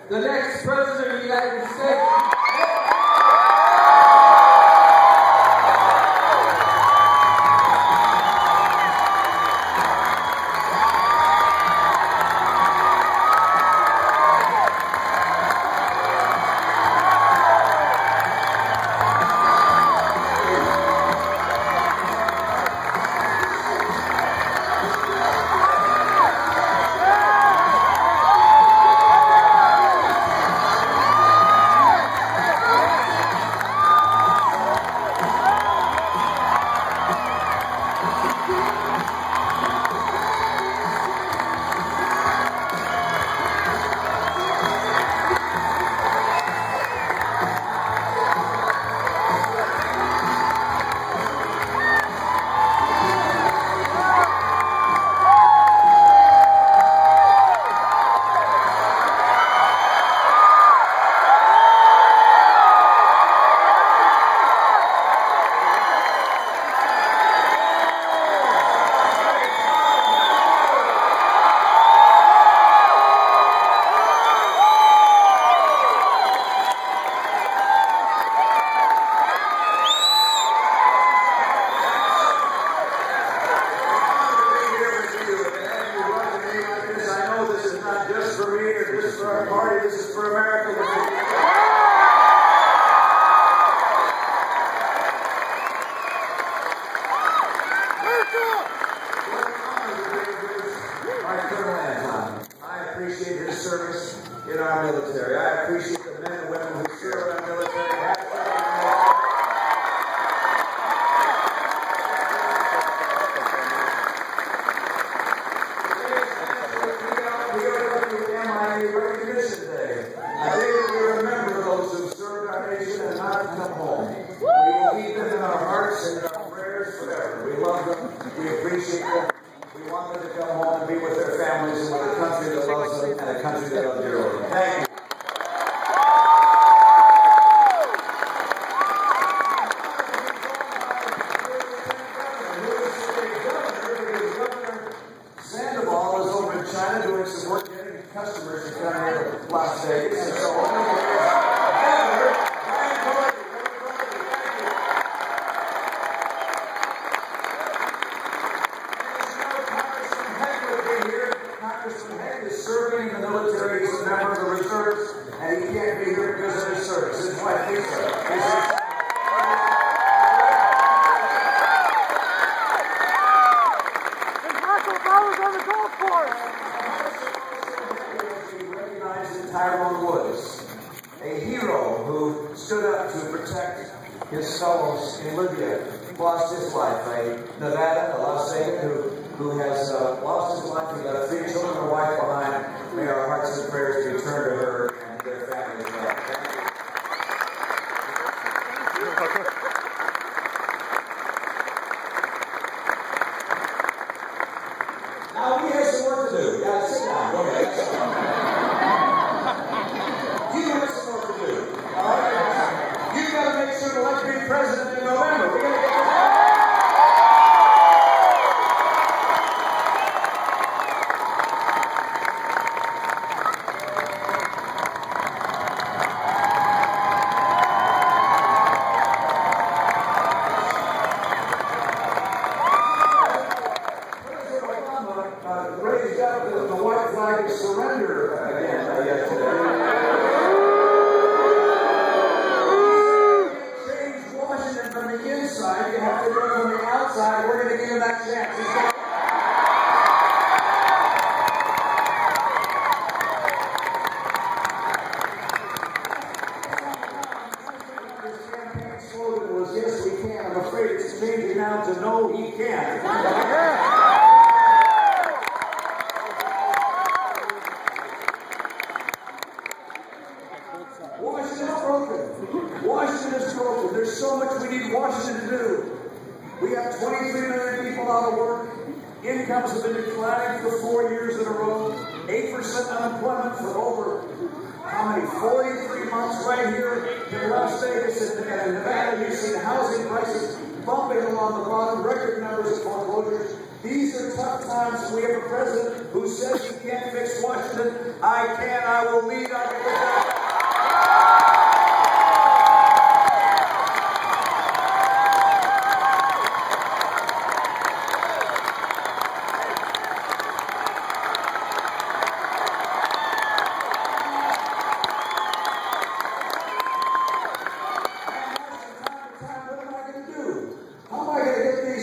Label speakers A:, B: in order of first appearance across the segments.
A: the next President of the United States. Service in our military. I appreciate the men and women who serve in our military. We are looking at MIA Recognition Day. A day that we remember those who served our nation and not come home. We will keep them in our hearts and in our prayers forever. We love them. We appreciate them. We want them to come home and be with their families and with a country that loves them and a country that loves dearly. Thank you. Sandoval is over in China doing some work getting customers to come here to Las Vegas. And so Congressman Heck is serving in the military. He's a member of the reserves, and he can't be here because of his service. His wife, Lisa. Tyrone Woods, a hero who stood up to protect his fellows in Libya, lost his life. A Nevada, a Las Vegas, who has lost his life. He got 3 children and a wife behind. May our hearts and prayers be turned to her and their families. Now we have some work to do. You gotta sit down. Go ahead. You have some work to do. All right? You gotta make sure to let me be president in November. We're gonna get raised up the white flag of surrender again yesterday. Change Washington from the inside. You have to do it from the outside. We're going to give him that chance. His campaign slogan was, "Yes, we can." I'm afraid it's changing now to "No, he can't." Washington is broken. Washington is broken. There's so much we need Washington to do. We have 23 million people out of work. Incomes have been declining for 4 years in a row. 8% unemployment for over, how many, 43 months right here in Las Vegas and Nevada. You've seen housing prices bumping along the bottom, record numbers of foreclosures. These are tough times. We have a president who says he can't fix Washington. I can. I will lead. I can fix that.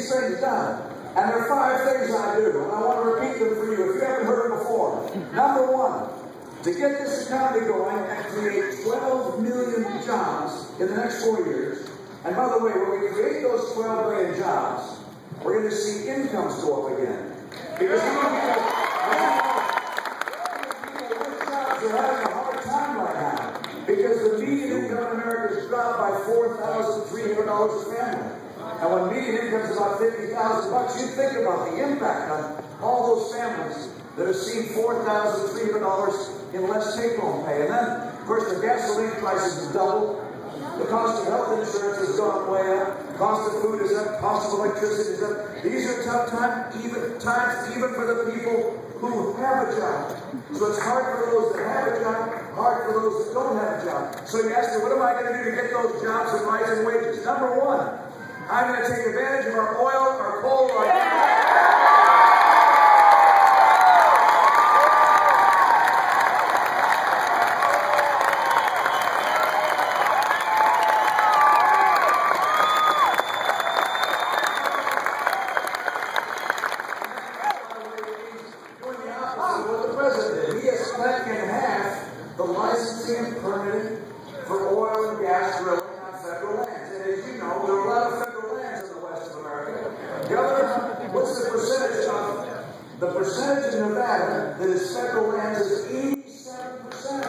A: Things done. And there are 5 things I do, and I want to repeat them for you if you haven't heard them before. Number 1, to get this economy going and create 12 million jobs in the next 4 years. And by the way, when we create those 12 million jobs, we're going to see incomes go up again. Because people with jobs are having a hard time right now. Because the median income in America has dropped by $4,300 a family. And when median income is about $50,000, you think about the impact on all those families that have seen $4,300 in less take-home pay. And then, of course, the gasoline prices have doubled. The cost of health insurance has gone way up. Cost of food is up. Cost of electricity is up. These are tough times even for the people who have a job. So it's hard for those that have a job, hard for those that don't have a job. So you ask me, what am I going to do to get those jobs and rising wages? Number 1. I'm going to take advantage of our oil, our coal, our gas. Doing the opposite of what the president did. He has cut in half the licensing and permitting for oil and gas drilling on federal lands. And as you know, there are a lot of Governor, what's the percentage of the percentage in Nevada that is federal lands is 87%.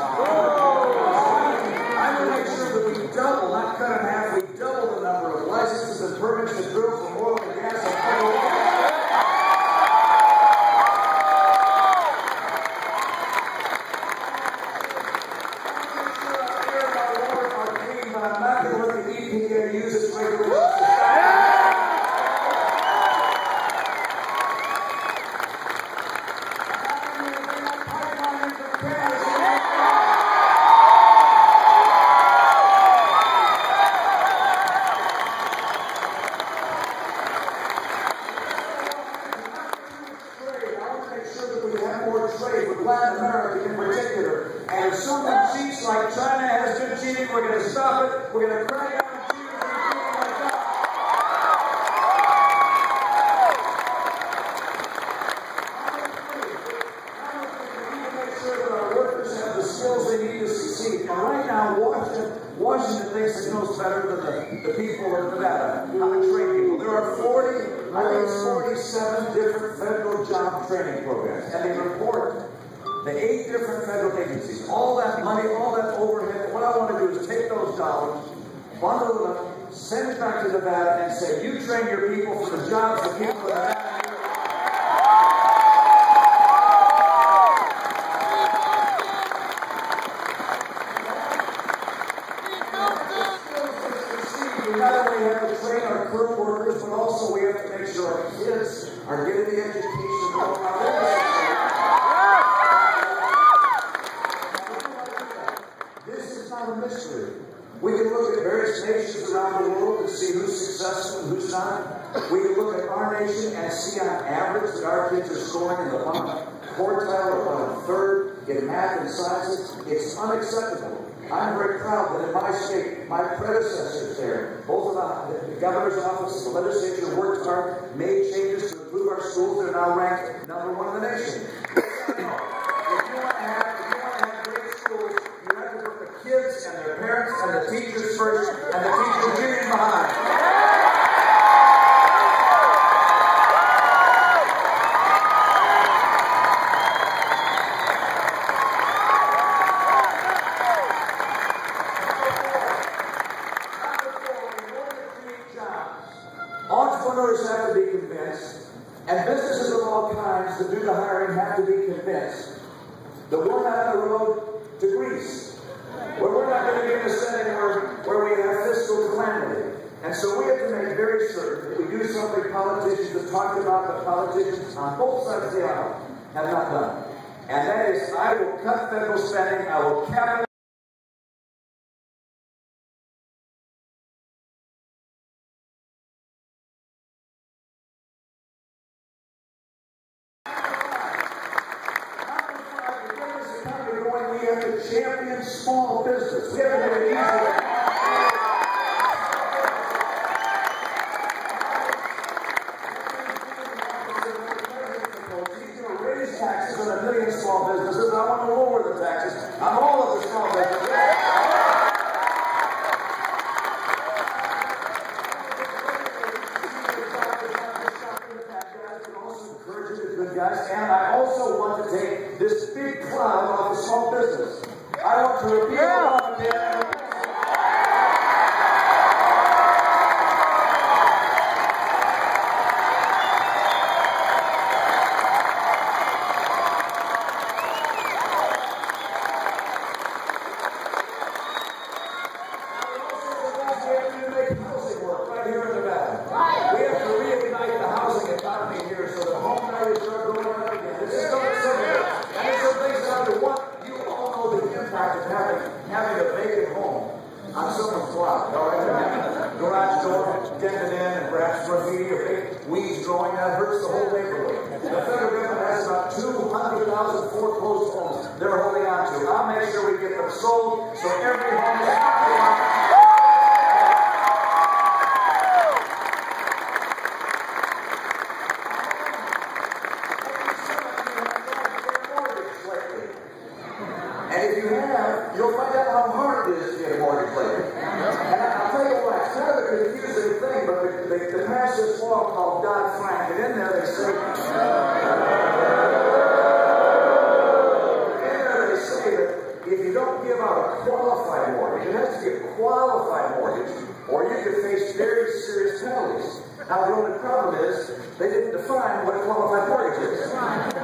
A: I'm going to make sure that we double, not cut in half, we double the number of licenses and permits to drill for oil and gas on federal lands. I'm not going to let the EPA use its regulations to stop. Trade with Latin America in particular. And if someone cheats like China has been cheating, we're going to stop it. We're going to crack down on cheaters and cheating like that. We need to make sure that our workers have the skills they need to succeed. And right now, Washington thinks it knows better than the people of Nevada, how to train people. There are 47 different federal job training programs, and they report the 8 different federal agencies. All that money, all that overhead. What I want to do is take those dollars, bundle them, send it back to Nevada, and say, you train your people for the jobs the people of Nevada. We not only have to train our current workers, but also we have to make sure our kids are getting the education that This is not a mystery. We can look at various nations around the world and see who's successful and who's not. We can look at our nation and see on average that our kids are scoring in the bottom quartile or bottom third in math and sciences. It's unacceptable. I'm very proud that in my state, my predecessors there, both of the governor's office and the legislature worked hard, made changes to improve our schools. They're now ranked #1 in the nation. If you want to have great schools, you have to put the kids and their parents and the teachers first, and the teachers getting behind. Entrepreneurs have to be convinced, and businesses of all kinds that do the hiring have to be so we have to make very certain that we do something politicians have talked about, but politicians on both sides of the aisle have not done. And that is, I will cut federal spending, I will cap it. We have to champion small business. We have to make it easier. He's going to raise taxes on 1 million small businesses. I want to lower the taxes on all of the small businesses. Guys, and I also want to take this big cloud off of small business. I want to repeal Obamacare. Having a vacant home on someone's block, all right? Garage door dented in and perhaps graffiti or fake weeds growing that hurts the whole neighborhood. The federal government has about 200,000 foreclosed homes they're holding on to. I'll make sure we get them sold so every home is you'll find out how hard it is to get a mortgage later. And I'll tell you what, it's kind of a confusing thing, but they passed this law called Dodd-Frank, and in there they say, that if you don't give out a qualified mortgage, it has to be a qualified mortgage, or you could face very serious penalties. Now, the only problem is they didn't define what a qualified mortgage is.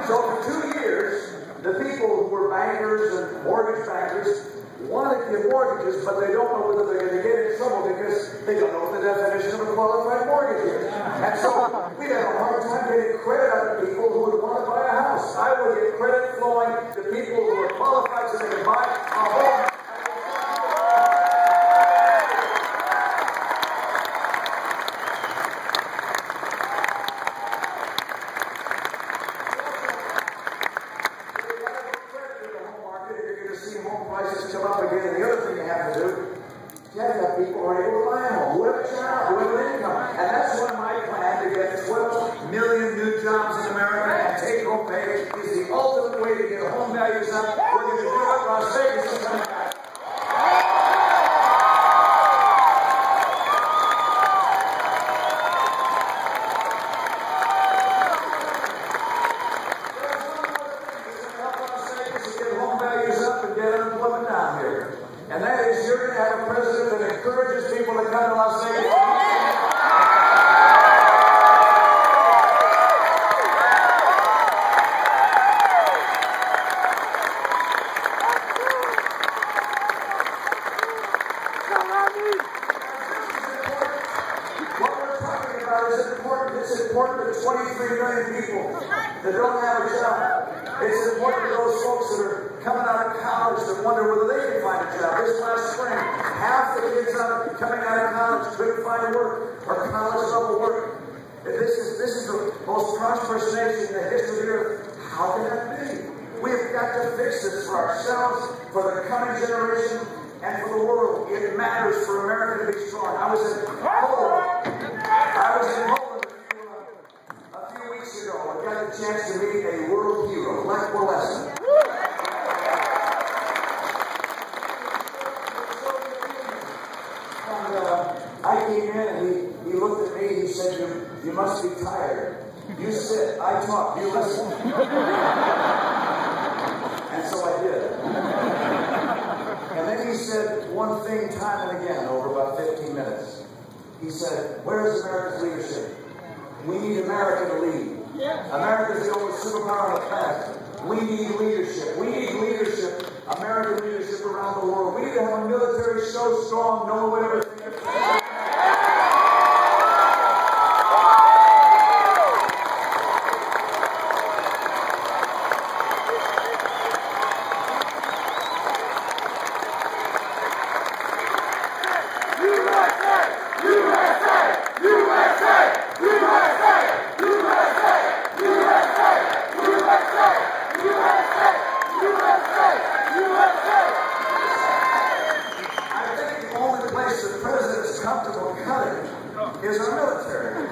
A: So for 2 years, the people who were bankers and mortgage bankers want to give mortgages, but they don't know whether they're going to get in trouble because they don't know what the definition of a qualified mortgage is. And so we have a hard time getting credit out of people who would want to buy a house. I will get credit flowing to people who are qualified so they can buy a home. Come up again, and the other thing you have to do, you have to have people who are able to buy a home, who have a job, who have an income. And that's one of my plans to get 12 million new jobs in America, and take-home pay is the ultimate way to get home values up. We're going to do it. Las Vegas is coming back. And that is, you're going to have a president that encourages people to come to Las Vegas. What we're talking about is important. It's important to 23 million people that don't have a job. It's important to those folks that are coming out of college that wonder whether they can find a job. This last spring, half the kids coming out of college couldn't find work or college level work. This is the most prosperous nation in the history of the earth. How can that be? We've got to fix this for ourselves, for the coming generation, and for the world. It matters for America to be strong. I was in Poland a few weeks ago. I got the chance to meet a world hero, Lech Walesa. I came in and he looked at me, he said, you must be tired. You sit, I talk, you listen. And so I did. And then he said one thing time and again over about 15 minutes. He said, where is America's leadership? We need America to lead. America is the only superpower on the planet. We need leadership. We need leadership, American leadership around the world. We need to have a military so strong, no one would ever think of it. Is our military.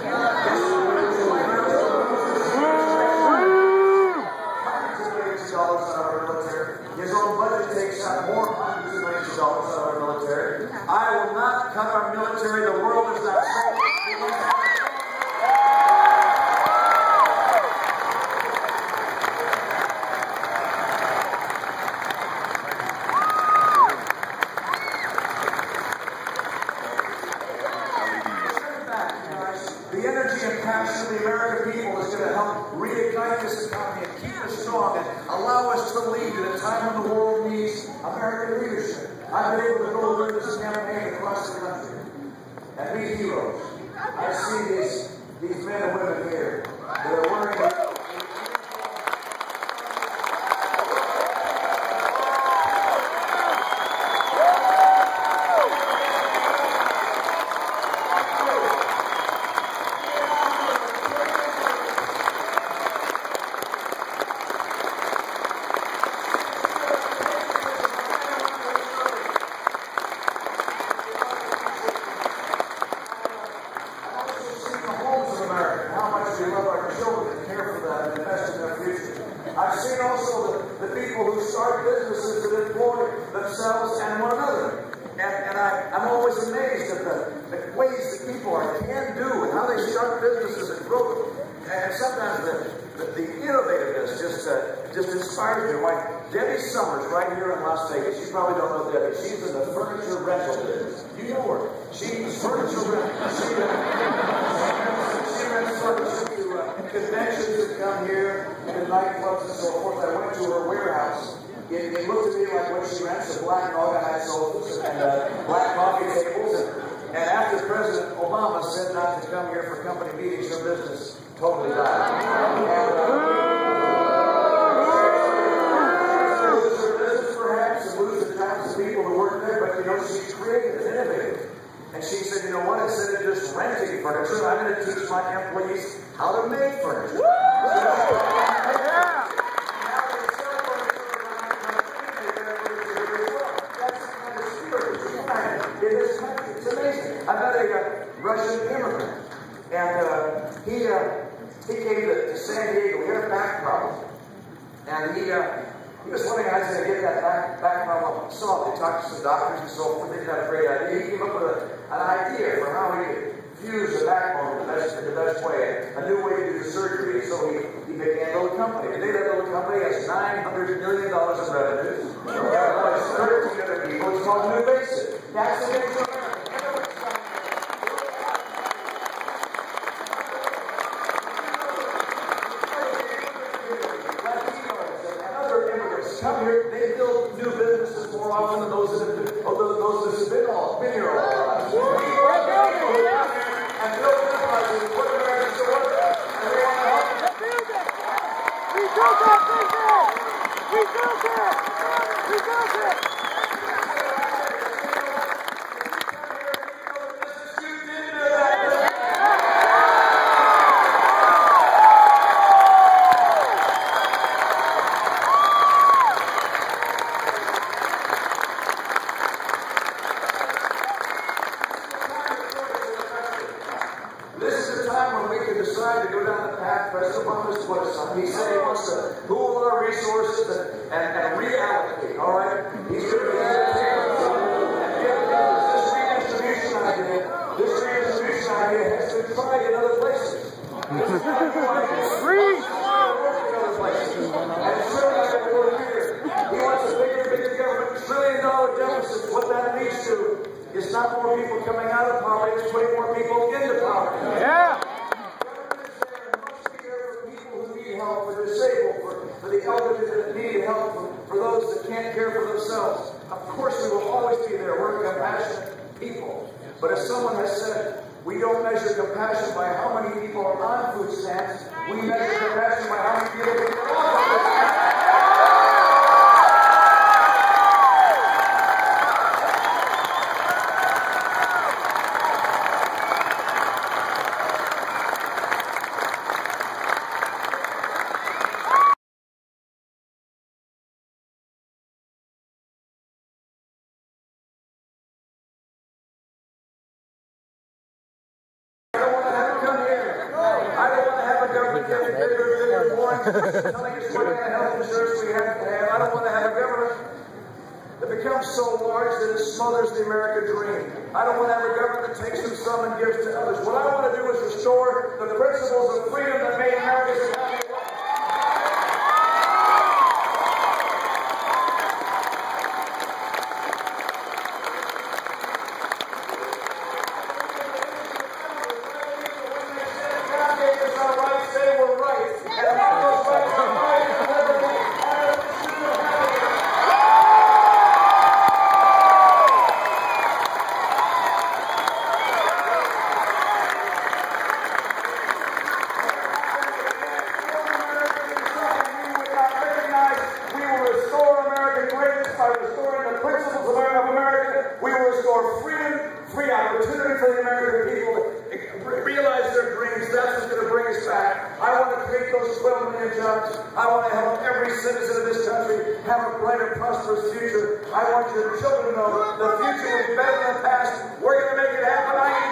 A: Hundreds of millions of dollars out of our military. His own budget takes out more hundreds of millions of dollars out of our military. I will not cut our military. The world is not safe. The energy and passion of the American people is going to help reignite this economy and keep us strong and allow us to lead at a time when the world needs American leadership. I've been able to go through this campaign across the country and meet heroes. I see these men and women here that are wearing I've seen also the people who start businesses that employ themselves and one another. And I'm always amazed at the ways that people can do and how they start businesses and grow them. And sometimes the innovativeness just inspires me. Like Debbie Summers right here in Las Vegas. You probably don't know Debbie. She's in the furniture rental business. You know her. She's furniture rental. She rents furniture to conventions that come here, and nightclubs and so forth. I went to her warehouse. It looked to me like what she rents, a black organized sofas and black coffee tables. And after President Obama said not to come here for company meetings, her business totally died. And lose her business perhaps, and lose the thousands of people who work there, but you know, she's creative and innovative. And she said, you know what, instead of just renting furniture, I'm going to teach my employees how to make furniture. It's amazing. I met a Russian immigrant, and he came to San Diego. He had a back problem, and he was wondering how he's going to get that back problem solved. He talked to some doctors and so forth. They didn't have a great idea. He came up with an idea for how he could fuse the backbone in the best way, a new way to do the surgery. So he began a little company. Today that little company has $900 million in revenue. It's 13 other people. It's called New Basic. That's the name of America. Come here, they build new businesses more often than those that have been here all their lives. And build enterprises, put Americans to work, and they want to help them. We built that business! We built it! We built it! You did that! This is a time when we can decide to go down the path President Obama's put us on. He said he wants to pool our resources and reallocate, all right? He's going to give this redistribution idea. This redistribution idea has been tried in other places. Free! And it's really not going to work here. He wants a bigger government, $1 trillion deficit. What that leads to is not more people coming out of poverty, it's putting more people into poverty. Yeah. Government is there and must be there for people who need help, for the disabled, for the elderly that need help, for those that can't care for themselves. Of course, we will always be there. We're compassionate people. But as someone has said, we don't measure compassion by how many people are on food stamps. We measure compassion by how many people are off food stamps. telling us what kind of health insurance we have to have. I don't want to have a government that becomes so large that it smothers the American dream. I don't want to have a government that takes from some and gives to others. What I want to do is restore the principles of freedom that made America so happy. By restoring the principles of America, we will restore freedom, free opportunity for the American people to realize their dreams. That's what's going to bring us back. I want to create those 12 million jobs. I want to help every citizen of this country have a brighter, prosperous future. I want your children to know the future will be better than the past. We're going to make it happen.